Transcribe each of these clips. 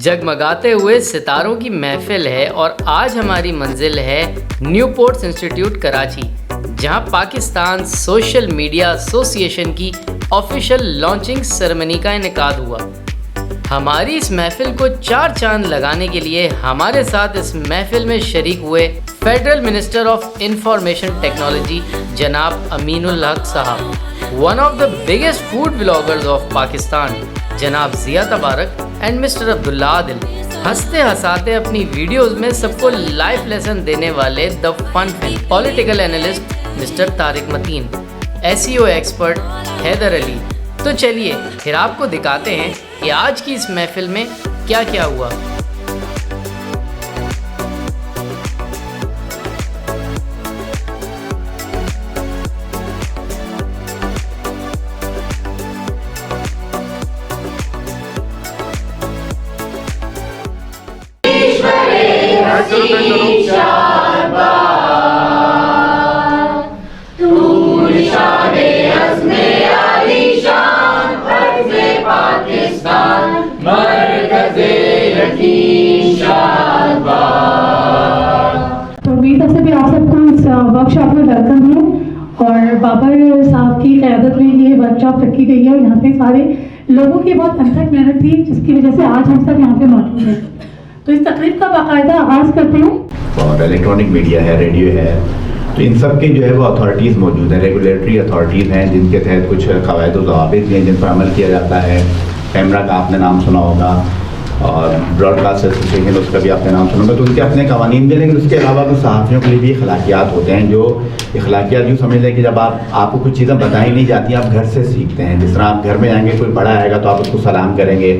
जगमगाते हुए सितारों की महफिल है और आज हमारी मंजिल है न्यूपोर्ट्स इंस्टीट्यूट कराची, जहां पाकिस्तान सोशल मीडिया एसोसिएशन की ऑफिशियल लॉन्चिंग सेरेमनी का इनेकाद हुआ। हमारी इस महफिल को चार चांद लगाने के लिए हमारे साथ इस महफिल में शरीक हुए federal minister of information technology जनाब अमीनुल हक साहब, one of the biggest food bloggers of Pakistan जनाब जिया तबारक एंड मिस्टर अब्दुल्ला आदिल। हंसते हंसाते अपनी वीडियोस में सबको लाइफ लेसन देने वाले the fun film political analyst mister Tariq Mateen, SEO expert Haider Ali. तो चलिए फिर आपको दिखाते हैं कि आज की इस महफिल में क्या क्या हुआ। तो उम्मीद है भी आप सबको इस वर्कशॉप में वेलकम है और बाबर साहब की क़यादत में ये वर्कशॉप रखी गई है और यहाँ पे सारे लोगों की बहुत अथक मेहनत थी जिसकी वजह से आज हम सब यहाँ पे मौजूद हैं। तो इस तकरीब का बाकायदा आगाज़ करते हैं। और इलेक्ट्रॉनिक मीडिया है, रेडियो है, तो इन सब के जो है वो अथॉरिटीज़ मौजूद हैं, रेगुलेटरी अथॉरिटीज़ हैं जिनके तहत कुछ क़वायद व ज़वाबित हैं जिन पर अमल किया जाता है। कैमरा का आपने नाम सुना होगा और ब्रॉडकास्ट एसोसिएशन, उसका भी आपने नाम सुना होगा। तो उनके अपने कवानीन भी, लेकिन उसके अलावा कुछ सहाफ़ियों के लिए भी अखलाकियात होते हैं। जो अखलाकियात यूँ समझ लें कि जब आपको कुछ चीज़ें बताई नहीं जाती, आप घर से सीखते हैं। जिस तरह आप घर में आएंगे, कोई बड़ा आएगा तो आप उसको सलाम करेंगे,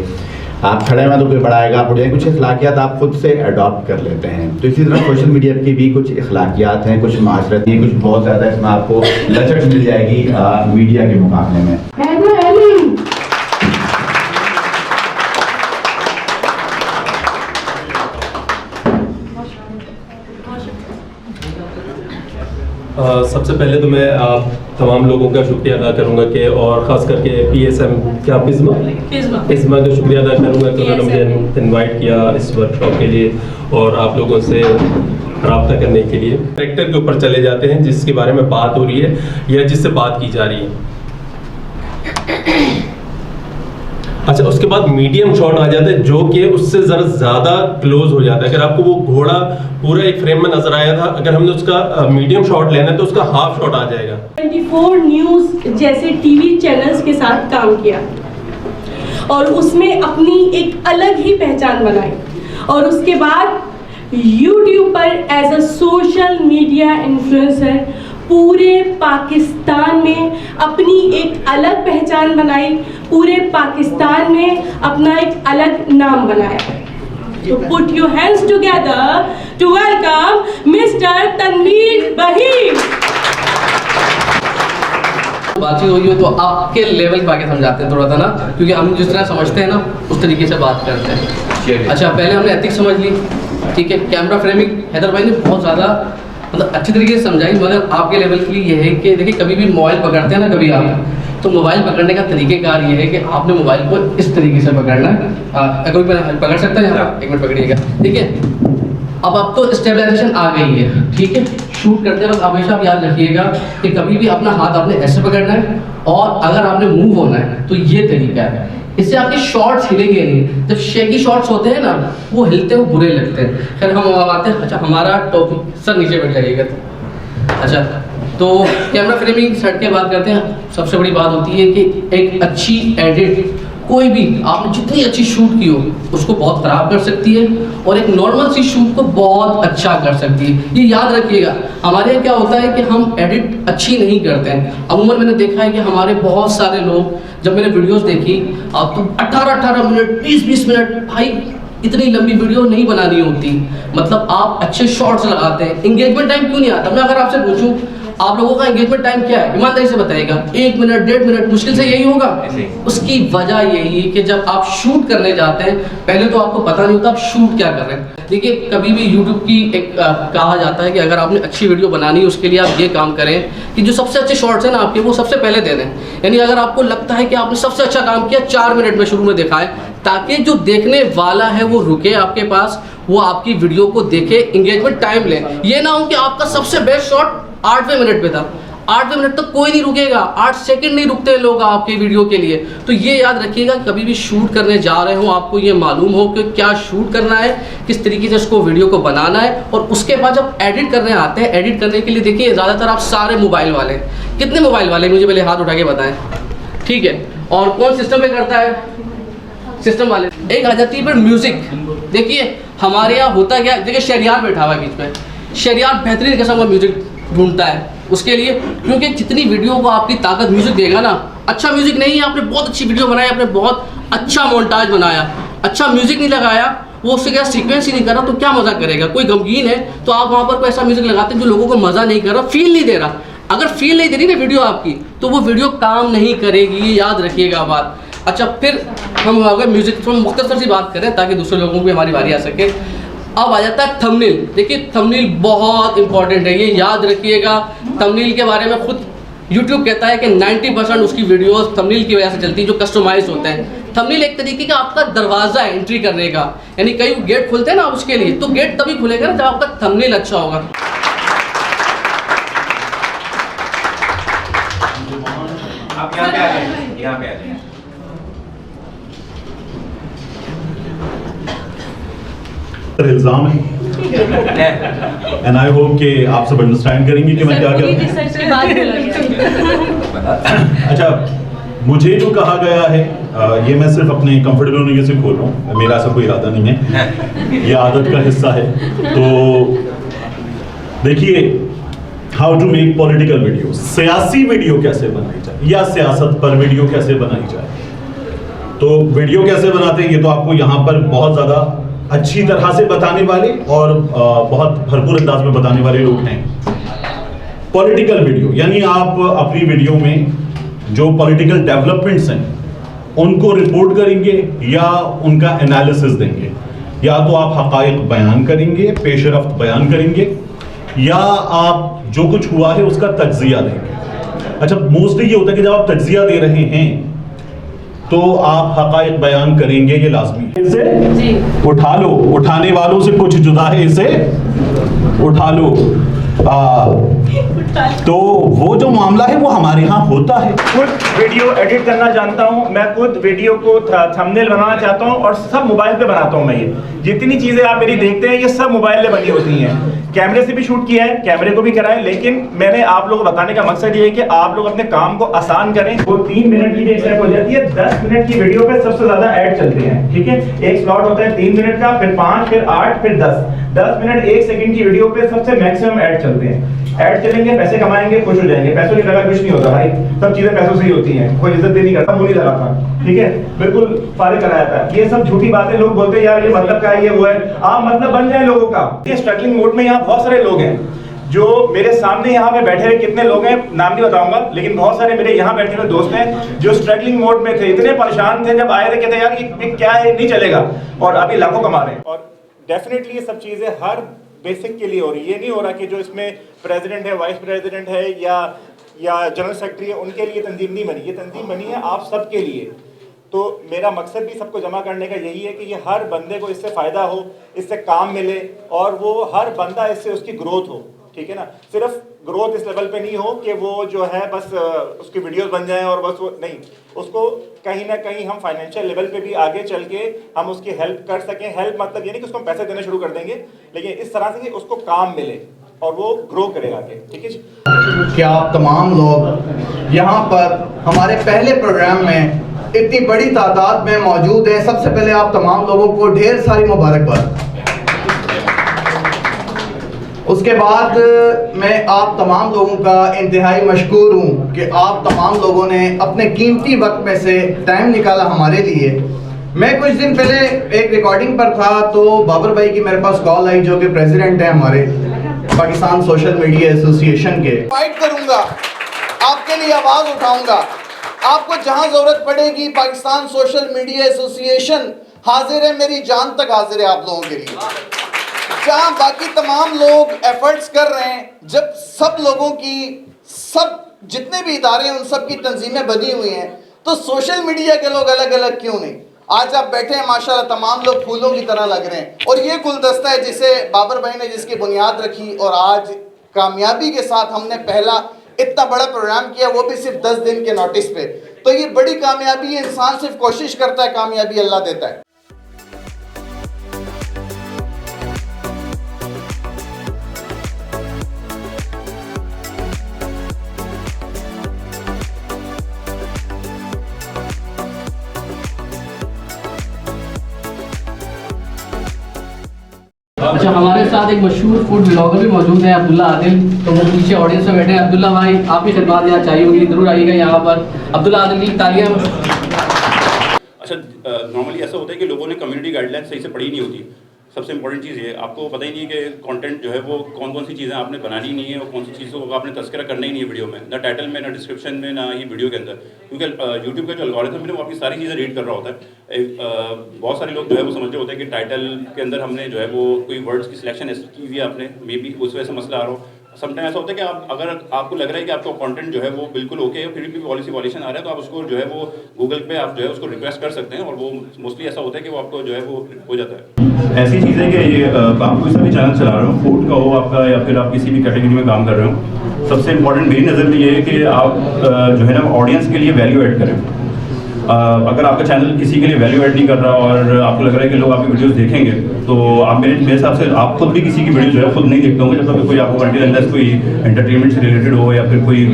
आप खड़े हैं तो कोई बड़ा आएगा आप उठ जाएंगे। कुछ अखलाकियात आप खुद से अडॉप्ट कर लेते हैं। तो इसी तरह सोशल मीडिया की भी कुछ अखलाकियात हैं, कुछ माशरती हैं, कुछ बहुत ज़्यादा इसमें आपको लचक मिल जाएगी मीडिया के मुकाबले में। सबसे पहले तो मैं आप तमाम लोगों का शुक्रिया अदा करूंगा कि और ख़ास करके PSM क्या पिज़्मा का शुक्रिया अदा करूंगा कि उन्होंने मुझे इनवाइट किया इस वर्कशॉप के लिए और आप लोगों से रब्ता करने के लिए। कैरेक्टर के ऊपर चले जाते हैं जिसके बारे में बात हो रही है या जिससे बात की जा रही है। अच्छा, उसके बाद मीडियम शॉट आ जाता है जो कि उससे ज़रा ज़्यादा क्लोज हो जाता है। अगर आपको वो घोड़ा पूरा एक फ्रेम में नजर आया था, अगर हमने उसका मीडियम शॉट लेना है तो उसका हाफ शॉट आ जाएगा। 24 न्यूज़ जैसे टीवी चैनल्स के साथ काम किया और उसमें अपनी एक अलग ही पहचान बनाई और उसके बाद YouTube पर as a social media influencer पूरे पाकिस्तान में अपनी एक अलग पहचान बनाई, पूरे पाकिस्तान में अपना एक अलग नाम बनाया। तो put your hands together to welcome mister Tanveer Baheem. बातचीत हुई हो तो आपके लेवल पे आके समझाते हैं थोड़ा सा ना, क्योंकि हम जिस तरह समझते हैं ना उस तरीके से बात करते हैं। अच्छा, पहले हमने एथिक्स समझ ली, ठीक है। कैमरा फ्रेमिंग हैदर भाई ने बहुत ज़्यादा मतलब अच्छी तरीके से समझाई, मगर आपके लेवल के लिए ये है कि देखिए कभी भी मोबाइल पकड़ते हैं ना कभी आप, तो मोबाइल पकड़ने का तरीक़ेकार ये है कि आपने मोबाइल को इस तरीके से पकड़ना है। कोई पकड़ सकता है यहाँ, एक मिनट पकड़िएगा, ठीक है। अब तो स्टेबलाइजेशन आ गई है, ठीक है। शूट करते वक्त हमेशा आप याद रखिएगा कि कभी भी अपना हाथ आपने ऐसे पकड़ना है और अगर आपने मूव होना है तो ये तरीका है। इससे आपके शॉट्स हिलेंगे नहीं। जब शेकी शॉट्स होते हैं ना वो हिलते हुए बुरे लगते हैं। खैर हम आते हैं। अच्छा, हमारा टॉपिक सर नीचे बैठ जाइएगा। अच्छा, तो कैमरा फ्रेमिंग सेट के बात करते हैं। सबसे बड़ी बात होती है कि एक अच्छी एडिट कोई भी आपने जितनी अच्छी शूट की हो उसको बहुत ख़राब कर सकती है और एक नॉर्मल सी शूट को बहुत अच्छा कर सकती है। ये याद रखिएगा। हमारे यहाँ क्या होता है कि हम एडिट अच्छी नहीं करते हैं। अमूमन मैंने देखा है कि हमारे बहुत सारे लोग, जब मैंने वीडियोस देखी, आप तो 18 मिनट 20 मिनट, भाई इतनी लंबी वीडियो नहीं बनानी होती। मतलब आप अच्छे शॉट्स लगाते हैं, इंगेजमेंट टाइम क्यों नहीं आता? मैं अगर आपसे पूछूं आप लोगों का एंगेजमेंट टाइम क्या है, ईमानदारी से बताइएगा? 1 मिनट 1.5 मिनट मुश्किल से यही होगा। उसकी वजह यही है कि जब आप शूट करने जाते हैं, पहले तो आपको पता नहीं होता आप शूट क्या कर रहे हैं। देखिए, कभी भी यूट्यूब की एक कहा जाता है कि अगर आपने अच्छी वीडियो बनानी है, उसके लिए आप ये काम करें कि जो सबसे अच्छे शॉर्ट्स हैं ना आपके, वो सबसे पहले दे दें। यानी अगर आपको लगता है कि आपने सबसे अच्छा काम किया, 4 मिनट में शुरू में दिखाएं, ताकि जो देखने वाला है वो रुके आपके पास, वो आपकी वीडियो को देखे, एंगेजमेंट टाइम ले। ये ना हो कि आपका सबसे बेस्ट शॉट 8वें मिनट पे था, 8वें मिनट तक कोई नहीं रुकेगा, 8 सेकंड नहीं रुकते लोग आपके वीडियो के लिए। तो ये याद रखिएगा, कभी भी शूट करने जा रहे हो, आपको ये मालूम हो कि क्या शूट करना है, किस तरीके से उसको वीडियो को बनाना है, और उसके बाद जब एडिट करने आते हैं, एडिट करने के लिए देखिए ज़्यादातर आप सारे मोबाइल वाले, कितने मोबाइल वाले मुझे पहले हाथ उठा के बताएं, ठीक है? और कौन सिस्टम पे करता है? सिस्टम वाले। एक आ जाती है फिर म्यूजिक। देखिए हमारे यहाँ होता क्या, देखिए शहरियार बैठा हुआ है बीच में, शहरियार बेहतरीन किस्म का म्यूजिक ढूंढता है उसके लिए, क्योंकि जितनी वीडियो को आपकी ताकत म्यूजिक देगा ना, अच्छा म्यूजिक नहीं है, आपने बहुत अच्छी वीडियो बनाई, आपने बहुत अच्छा मोन्टाज बनाया, अच्छा म्यूजिक नहीं लगाया, वो उससे क्या सीक्वेंस ही नहीं कर रहा, तो क्या मजा करेगा? कोई गमगीन है तो आप वहाँ पर कोई ऐसा म्यूजिक लगाते हैं जो लोगों को मजा नहीं कर रहा, फील नहीं दे रहा। अगर फील नहीं दे रही ना वीडियो आपकी, तो वो वीडियो काम नहीं करेगी, ये याद रखिएगा बात। अच्छा, फिर हम अगर म्यूजिक थोड़ा मुख्तसर सी बात करें ताकि दूसरे लोगों की हमारी बारी आ सके। अब आ जाता है थंबनेल। देखिए थंबनेल बहुत इंपॉर्टेंट है, ये याद रखिएगा। थंबनेल के बारे में खुद यूट्यूब कहता है कि 90% उसकी वीडियोस थंबनेल की वजह से चलती है, जो कस्टमाइज होते हैं। थंबनेल एक तरीके का आपका दरवाज़ा है एंट्री करने का, यानी कई गेट खुलते हैं ना उसके लिए, तो गेट तभी खुलेगा ना जब आपका थंबनेल अच्छा होगा। आप यहाँ पे आ जाएं, यहाँ पे आ जाएं। इल्जाम है एंड आई होप कि आप सब अंडरस्टैंड करेंगे कि मैं क्या कह रहा हूँ। अच्छा, मुझे जो कहा गया है ये मैं सिर्फ अपने कंफर्टेबल होने से खोल रहा हूँ, मेरा ऐसा कोई इरादा नहीं है, ये आदत का हिस्सा है। तो देखिए, how to make political video, सियासी वीडियो कैसे बनाई जाए या सियासत पर वीडियो कैसे बनाई जाए। तो वीडियो कैसे बनाते हैं ये तो आपको यहाँ पर बहुत ज़्यादा अच्छी तरह से बताने वाले और बहुत भरपूर अंदाज में बताने वाले लोग हैं। पॉलिटिकल वीडियो यानी आप अपनी वीडियो में जो पॉलिटिकल डेवलपमेंट्स हैं उनको रिपोर्ट करेंगे या उनका एनालिसिस देंगे, या तो आप हकाइक बयान करेंगे, पेशरफ्त बयान करेंगे, या आप जो कुछ हुआ है उसका तज्जिया देंगे। अच्छा, मोस्टली ये होता है कि जब आप तज्जिया दे रहे हैं तो आप हकाइक बयान करेंगे, ये लाजमी है। इसे उठा लो, उठाने वालों से कुछ जुदा है, इसे उठा लो। तो वो जो मामला है वो हमारे यहाँ होता है। खुद वीडियो एडिट करना जानता हूँ, मैं खुद वीडियो को थंबनेल बनाना चाहता हूँ, और सब मोबाइल पे बनाता हूँ मैं। ये जितनी चीजें आप मेरी देखते हैं ये सब मोबाइल पे बनी होती हैं। कैमरे से भी शूट किया है, कैमरे को भी कराए, लेकिन मैंने आप लोगों को बताने का मकसद ये है कि आप लोग अपने काम को आसान करें। वो 3 मिनट की भी एक हो जाती है, 10 मिनट की वीडियो पे सबसे ज्यादा ऐड चलते हैं, ठीक है। एक स्लॉट होता है 3 मिनट का, फिर 5, फिर 8, फिर 10 मिनट 1 सेकंड की वीडियो पे सबसे मैक्सिमम ऐड चलते हैं। ऐड चलेंगे, पैसे कमाएंगे, खुश हो जाएंगे। पैसों की लगा कुछ नहीं होता भाई, सब चीजें पैसों से ही होती हैं। कोई इज्जत नहीं करता, मुंह नहीं लगाता, ठीक है, बिल्कुल फारिग कराया था। ये सब झूठी बातें लोग बोलते हैं, यार ये मतलब क्या है, ये वो है। आप मतलब बन जाए लोगों का। ये स्ट्रगलिंग मोड में यहाँ बहुत सारे लोग हैं जो मेरे सामने यहाँ पे बैठे हुए, कितने लोग हैं नाम नहीं बताऊंगा, लेकिन बहुत सारे मेरे यहाँ बैठे हुए दोस्त हैं जो स्ट्रगलिंग मोड में थे, इतने परेशान थे, जब आए थे कहते यार ये क्या है, नहीं चलेगा, और अभी लाखों कमा रहे हैं। और डेफिनेटली ये सब चीजें हर बेसिक के लिए हो रही है। ये नहीं हो रहा कि जो इसमें प्रेसिडेंट है, वाइस प्रेसिडेंट है या जनरल सेक्रेटरी है उनके लिए तंजीम नहीं बनी, ये तंजीम बनी है आप सबके लिए। तो मेरा मकसद भी सबको जमा करने का यही है कि ये हर बंदे को इससे फ़ायदा हो, इससे काम मिले, और वो हर बंदा इससे उसकी ग्रोथ हो, ठीक है ना। सिर्फ ग्रोथ इस लेवल पे नहीं हो कि वो जो है बस उसकी वीडियोस बन जाएं और बस वो नहीं, उसको कहीं ना कहीं हम फाइनेंशियल लेवल पे भी आगे चल के हम उसकी हेल्प कर सकें। हेल्प मतलब ये नहीं कि उसको हम पैसे देना शुरू कर देंगे, लेकिन इस तरह से कि उसको काम मिले और वो ग्रो करेगा आगे, ठीक है जी। क्या आप तमाम लोग यहाँ पर हमारे पहले प्रोग्राम में इतनी बड़ी तादाद में मौजूद हैं, सबसे पहले आप तमाम लोगों को ढेर सारी मुबारकबाद। उसके बाद मैं आप तमाम लोगों का इंतहाई मशकूर हूँ कि आप तमाम लोगों ने अपने कीमती वक्त में से टाइम निकाला हमारे लिए। मैं कुछ दिन पहले एक रिकॉर्डिंग पर था तो बाबर भाई की मेरे पास कॉल आई, जो कि प्रेसिडेंट हैं हमारे। पाकिस्तान सोशल मीडिया एसोसिएशन के फाइट करूंगा, आपके लिए आवाज़ उठाऊंगा। आपको जहां ज़रूरत पड़ेगी पाकिस्तान सोशल मीडिया एसोसिएशन हाजिर है, मेरी जान तक हाजिर है आप लोगों के लिए। जहां बाकी तमाम लोग एफर्ट्स कर रहे हैं, जब सब लोगों की सब जितने भी इदारे हैं उन सब की तंजीमें बनी हुई हैं, तो सोशल मीडिया के लोग अलग अलग क्यों नहीं? आज आप बैठे हैं माशाल्लाह, तमाम लोग फूलों की तरह लग रहे हैं। और ये गुलदस्ता है जिसे बाबर भाई ने जिसकी बुनियाद रखी और आज कामयाबी के साथ हमने पहला इतना बड़ा प्रोग्राम किया, वो भी सिर्फ 10 दिन के नोटिस पे। तो ये बड़ी कामयाबी है। इंसान सिर्फ कोशिश करता है, कामयाबी अल्लाह देता है। अच्छा, हमारे साथ एक मशहूर फूड ब्लॉगर भी मौजूद है, अब्दुल्ला आदिल। तो वो पीछे ऑडियंस में बैठे हैं। अब्दुल्ला भाई, आपकी खिदमत यहाँ चाहिए होगी, जरूर आइएगा यहाँ पर। अब्दुल्ला आदिल की तालियां। अच्छा, नॉर्मली ऐसा होता है कि लोगों ने कम्युनिटी गाइडलाइन सही से पढ़ी नहीं होती। सबसे इंपॉर्टेंट चीज़ ये, आपको पता ही नहीं है कि कंटेंट जो है वो कौन कौन सी चीज़ें आपने बनानी नहीं है और कौन सी चीज़ों को आपने तस्करा करना ही नहीं है वीडियो में, ना टाइटल में, ना डिस्क्रिप्शन में, ना ही वीडियो के अंदर। क्योंकि यूट्यूब का जो एल्गोरिथम है वो आपकी सारी चीज़ें रीड कर रहा होता है। बहुत सारे लोग जो है वो समझ रहे होते हैं कि टाइटल के अंदर हमने जो है वो कोई वर्ड्स की सिलेक्शन ऐसी की हुई है आपने, मे बी उस वजह से मसला आ रहा हो। समटाइम ऐसा होता है कि आप अगर आपको लग रहा है कि आपका कंटेंट जो है वो बिल्कुल ओके है, फिर भी पॉलिसी वॉल्यूशन आ रहा है, तो आप उसको जो है वो गूगल पे आप जो है उसको रिक्वेस्ट कर सकते हैं, और वो मोस्टली ऐसा होता है कि वो आपको जो है वो हो जाता है। ऐसी चीज़ें कि ये आप कोई सा भी चैनल चला रहे हो, फूड का हो आपका या फिर आप किसी भी कैटेगरी में काम कर रहे हो, सबसे इंपॉर्टेंट मेरी नज़र में ये है कि आप जो है ना ऑडियंस के लिए वैल्यू ऐड करें। अगर आपका चैनल किसी के लिए वैल्यू ऐड नहीं कर रहा और आपको लग रहा है कि लोग आपकी वीडियोस देखेंगे, तो आप मेरे हिसाब से आप खुद भी किसी की वीडियो जो है खुद नहीं देखते होंगे जब तक कोई आपको कंटेंट अनलेस कोई एंटरटेनमेंट से रिलेटेड हो या फिर कोई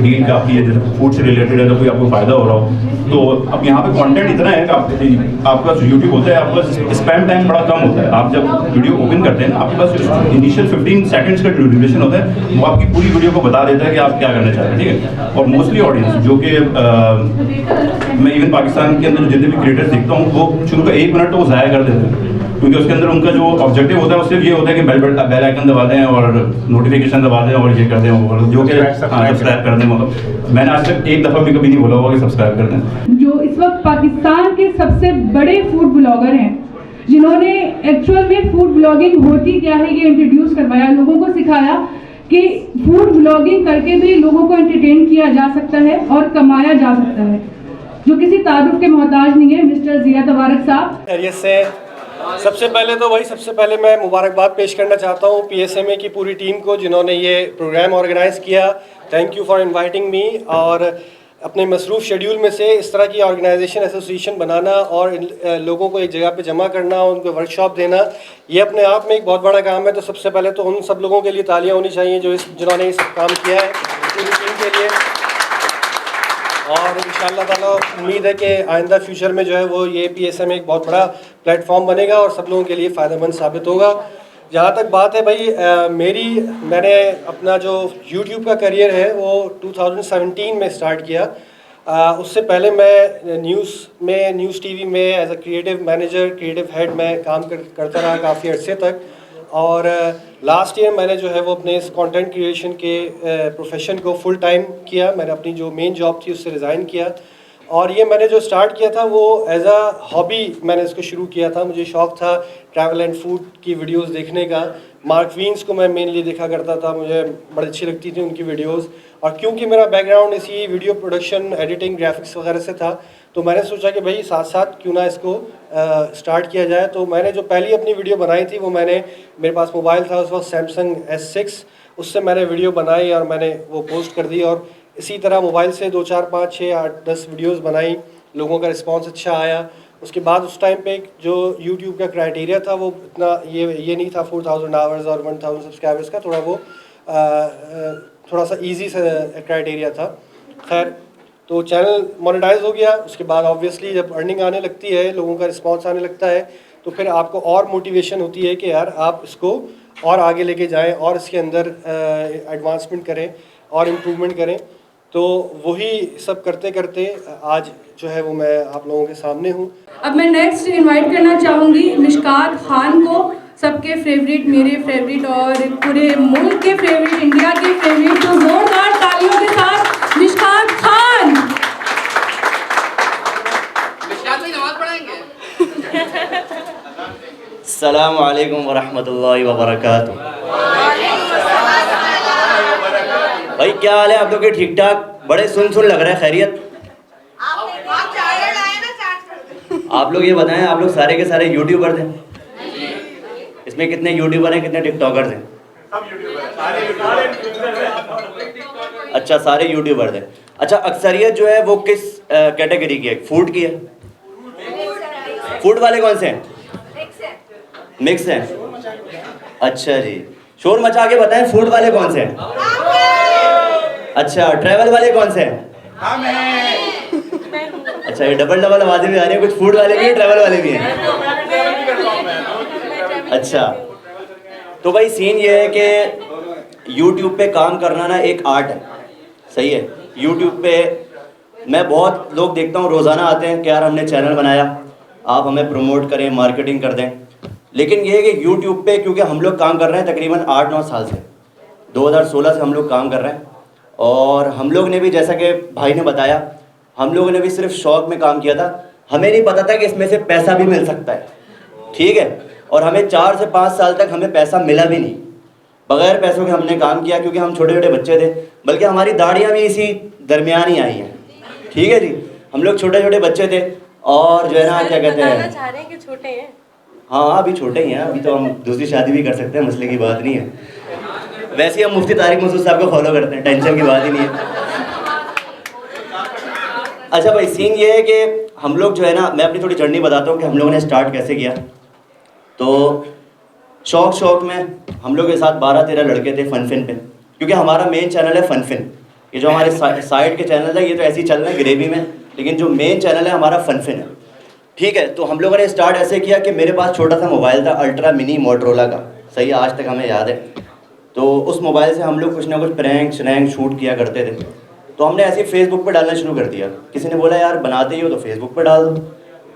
डील का आपकी जैसे फूड से रिलेटेड है तो कोई आपको फ़ायदा हो रहा हो। तो अब यहाँ पे कंटेंट इतना है कि आपका जो यूट्यूब होता है आपका स्पैम टाइम बड़ा कम होता है। आप जब वीडियो ओपन करते हैं ना, आपके पास इनिशियल 15 सेकंड्स का ड्यूरेशन होता है, वो आपकी पूरी वीडियो को बता देता है कि आप क्या करना चाहते हैं, ठीक है। और मोस्टली ऑडियंस जो कि मैं इवन पाकिस्तान के अंदर जितने भी क्रिएटर्स देखता हूँ, वो शुरू का 1 मिनट तो वो ज़ाया कर देते हैं, क्योंकि उसके अंदर उनका जो ऑब्जेक्टिव होता है वो सिर्फ ये होता है कि बेल आइकन दबा दें और नोटिफिकेशन दबा दें और ये कर दें, और जो कि सब्सक्राइब कर दें। मैंने आज तक एक दफ़ा भी कभी नहीं बोला होगा कि सब्सक्राइब कर दें। जो इस वक्त पाकिस्तान के सबसे बड़े फूड ब्लॉगर हैं, जिन्होंने एक्चुअल में फूड ब्लॉगिंग होती क्या है ये इंट्रोड्यूस करवाया, लोगों को सिखाया कि फूड ब्लॉगिंग करके भी लोगों को एंटरटेन किया जा सकता है और कमाया जा सकता है, जो किसी तारुफ के मोहताज नहीं है। मिस्टर जिया तबारक साहब, खैरियत से। सबसे पहले मैं मुबारकबाद पेश करना चाहता हूँ PSMA की पूरी टीम को, जिन्होंने ये प्रोग्राम ऑर्गेनाइज़ किया। Thank you for inviting me. और अपने मसरूफ़ शेड्यूल में से इस तरह की ऑर्गेनाइजेशन एसोसिएशन बनाना और लोगों को एक जगह पे जमा करना, उनको वर्कशॉप देना, ये अपने आप में एक बहुत बड़ा काम है। तो सबसे पहले तो उन सब लोगों के लिए तालियां होनी चाहिए जिन्होंने ये सब काम किया है पूरी टीम के लिए। और इंशाअल्लाह ताला उम्मीद है कि आइंदा फ्यूचर में जो है वो ये PSMA एक बहुत बड़ा प्लेटफॉर्म बनेगा और सब लोगों के लिए फ़ायदेमंद साबित होगा। जहाँ तक बात है भाई, मैंने अपना जो YouTube का करियर है वो 2017 में स्टार्ट किया। उससे पहले मैं न्यूज़ TV में as a creative manager, creative head में काम करता रहा काफ़ी अरसे तक। और लास्ट ईयर मैंने जो है वो अपने इस कंटेंट क्रिएशन के प्रोफेशन को फुल टाइम किया। मैंने अपनी जो मेन जॉब थी उससे रिज़ाइन किया, और ये मैंने जो स्टार्ट किया था वो एज अ हॉबी मैंने इसको शुरू किया था। मुझे शौक़ था ट्रैवल एंड फूड की वीडियोस देखने का। मार्क वीन्स को मैं मेनली देखा करता था, मुझे बड़ी अच्छी लगती थी उनकी वीडियोस। और क्योंकि मेरा बैकग्राउंड इसी वीडियो प्रोडक्शन, एडिटिंग, ग्राफिक्स वगैरह से था, तो मैंने सोचा कि भाई साथ साथ क्यों ना इसको स्टार्ट किया जाए। तो मैंने जो पहली अपनी वीडियो बनाई थी वो मेरे पास मोबाइल था उस वक्त सैमसंग S6, उससे मैंने वीडियो बनाई और मैंने वो पोस्ट कर दी। और इसी तरह मोबाइल से 2, 4, 5, 6, 8, 10 वीडियोस बनाई, लोगों का रिस्पांस अच्छा आया। उसके बाद उस टाइम पे जो YouTube का क्राइटेरिया था वो इतना ये नहीं था 4000 आवर्स और 1000 सब्सक्राइबर्स का, थोड़ा सा ईजी सा क्राइटेरिया था। खैर, तो चैनल मोनेटाइज हो गया। उसके बाद ऑब्वियसली जब अर्निंग आने लगती है, लोगों का रिस्पांस आने लगता है, तो फिर आपको और मोटिवेशन होती है कि यार आप इसको और आगे लेके जाएं और इसके अंदर एडवांसमेंट करें और इम्प्रूवमेंट करें। तो वही सब करते करते आज जो है वो मैं आप लोगों के सामने हूँ। अब मैं नेक्स्ट इनवाइट करना चाहूँगी मिशकात खान को, सबके फेवरेट, मेरे फेवरेट और पूरे मुल्क के फेवरेट, इंडिया के फेवरेट, तो जोरदार तालियों के साथ मिशकात खान। नमाज पढ़ाएंगे। अस्सलामु अलैकुम वरहमतुल्लाहि वबरकातुहू। भाई क्या हाल है आप लोग के? ठीक ठाक? बड़े सुन लग रहा है, खैरियत? आप लोग ये बताएं, आप लोग सारे के सारे यूट्यूबर्स हैं? इसमें कितने यूट्यूबर हैं, कितने टिकटॉकर्स हैं? अच्छा, सारे यूट्यूबर्स हैं। अच्छा, अक्सरियत जो है वो किस कैटेगरी की है? फूड की है? फूड वाले कौन से हैं? मिक्स हैं। अच्छा जी, शोर मचा के बताएं, फूड वाले कौन से हैं? अच्छा, ट्रैवल वाले कौन से हैं? अच्छा, ये डबल आवाजें भी आ रही हैं, कुछ फूड वाले भी हैं, ट्रैवल वाले भी हैं। अच्छा, तो भाई सीन ये है कि YouTube पे काम करना ना एक आर्ट है, सही है। YouTube पे मैं बहुत लोग देखता हूँ रोज़ाना आते हैं कि यार हमने चैनल बनाया, आप हमें प्रमोट करें, मार्केटिंग कर दें। लेकिन ये है कि YouTube पे क्योंकि हम लोग काम कर रहे हैं तकरीबन 8-9 साल से, 2016 से हम लोग काम कर रहे हैं। और हम लोग ने भी, जैसा कि भाई ने बताया, हम लोगों ने भी सिर्फ शौक़ में काम किया था। हमें नहीं पता था कि इसमें से पैसा भी मिल सकता है, ठीक है। और हमें 4 से 5 साल तक हमें पैसा मिला भी नहीं, बग़ैर पैसों के हमने काम किया क्योंकि हम छोटे छोटे बच्चे थे। बल्कि हमारी दाढ़ियाँ भी इसी दरमियान ही आई हैं, ठीक है जी। हम लोग छोटे छोटे बच्चे थे और जो है ना, क्या कहते हैं, छोटे हैं। हाँ अभी छोटे ही हैं, अभी तो हम दूसरी शादी भी कर सकते हैं, मसले की बात नहीं है। वैसे हम मुफ्ती तारिक मसूद साहब को फॉलो करते हैं, टेंशन की बात ही नहीं है। अच्छा भाई, सीन ये है कि हम लोग जो है ना, मैं अपनी थोड़ी जर्नी बताता हूँ कि हम लोगों ने स्टार्ट कैसे किया। तो शौक़ में हम लोग के साथ 12-13 लड़के थे फनफिन पे, क्योंकि हमारा मेन चैनल है फनफिन। ये जो हमारे साइड के चैनल है ये तो ऐसे ही चल रहे हैं ग्रेवी में, लेकिन जो मेन चैनल है हमारा फनफिन है, ठीक है। तो हम लोगों ने स्टार्ट ऐसे किया कि मेरे पास छोटा सा मोबाइल था, अल्ट्रा मिनी मोटरोला का, सही है, आज तक हमें याद है। तो उस मोबाइल से हम लोग कुछ ना कुछ प्रैंक शूट किया करते थे। तो हमने ऐसे ही फेसबुक पे डालना शुरू कर दिया। किसी ने बोला यार बनाते ही हो तो फेसबुक पे डाल दो,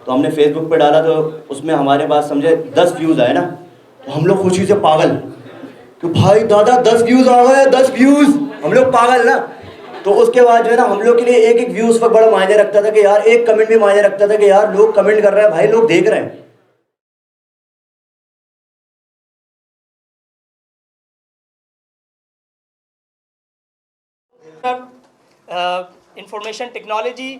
तो हमने फेसबुक पे डाला। तो उसमें हमारे पास समझे 10 व्यूज़ आए ना, तो हम लोग खुशी से पागल कि भाई दादा 10 व्यूज़ आ गए, 10 व्यूज़, हम लोग पागल ना। तो उसके बाद जो है ना, हम लोग के लिए एक व्यू उस वक्त बड़ा मायने रखता था कि यार, एक कमेंट भी मायने रखता था कि यार लोग कमेंट कर रहे हैं, भाई लोग देख रहे हैं। इंफॉर्मेशन टेक्नोलॉजी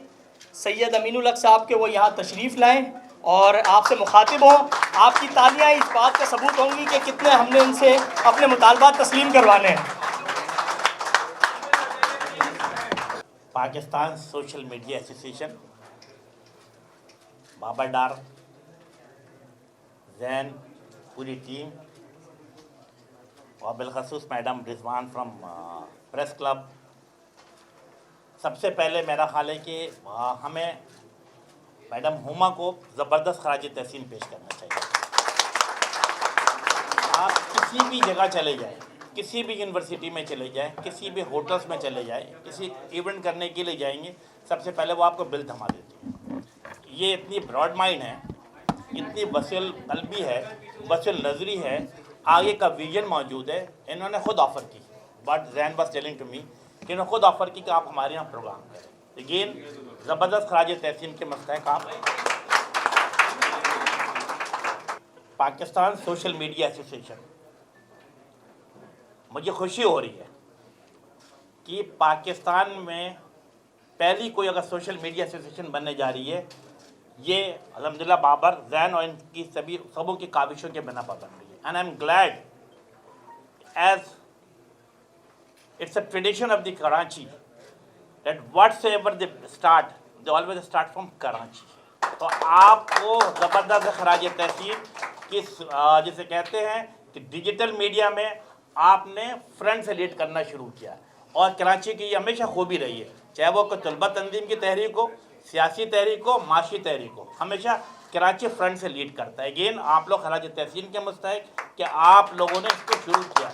सैयद अमीनुल हक साहब के वो यहाँ तशरीफ़ लाएं और आपसे मुखातिब हों। आपकी तालियां इस बात का सबूत होंगी कि कितने हमने उनसे अपने मुतालबात तस्लीम करवाने हैं। Pakistan social media association, Baba Dar, Zain, पूरी टीम और बिलखसूस madam Rizwan from press club. सबसे पहले मेरा ख्याल है कि हमें मैडम हुमा को ज़बरदस्त खराज तहसीन पेश करना चाहिए। आप किसी भी जगह चले जाएं, किसी भी यूनिवर्सिटी में चले जाएं, किसी भी होटल्स में चले जाएं, किसी इवेंट करने के लिए जाएंगे, सबसे पहले वो आपको बिल थमा देती है। ये इतनी ब्रॉड माइंड है, इतनी वसील कल्बी है, वसील नजरी है, आगे का विजन मौजूद है। इन्होंने खुद ऑफ़र की, but Jain was telling to me कि इन्होंने खुद ऑफ़र की कि आप हमारे यहाँ प्रोग्राम करें। अगेन ज़बरदस्त खराज तहसीन के मस्तहक आप। पाकिस्तान सोशल मीडिया एसोसिएशन, मुझे खुशी हो रही है कि पाकिस्तान में पहली कोई अगर सोशल मीडिया एसोसिएशन बनने जा रही है, ये अल्हम्दुलिल्लाह बाबर, जैन और इनकी सबों की काविशों के बिना पर बन रही है। And I am glad as it's a tradition of the Karachi that whatsoever they start, they always start from Karachi. तो आपको ज़बरदस्त खराज तहसीन कि जिसे कहते हैं कि डिजिटल मीडिया में आपने फ्रंट से लीड करना शुरू किया, और कराची की ये हमेशा खूबी रही है, चाहे वो तलबा तंजीम की तहरीक हो, सियासी तहरीक हो, माशी तहरीक हो, हमेशा कराची फ्रंट से लीड करता है। अगेन आप लोग खराज तहसीन के मुस्तहक कि आप लोगों ने इसको शुरू किया।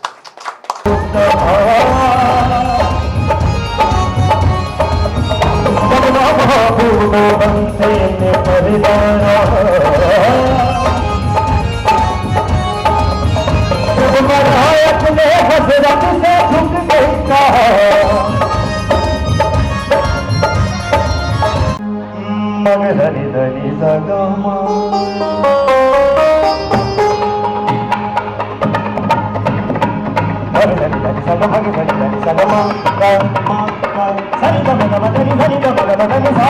रब से झुक गई मग धनी धनी सगमा धनी धनी धनी सगमा धनी धनी सगमा सनी धनी धनी धनी धनी धनी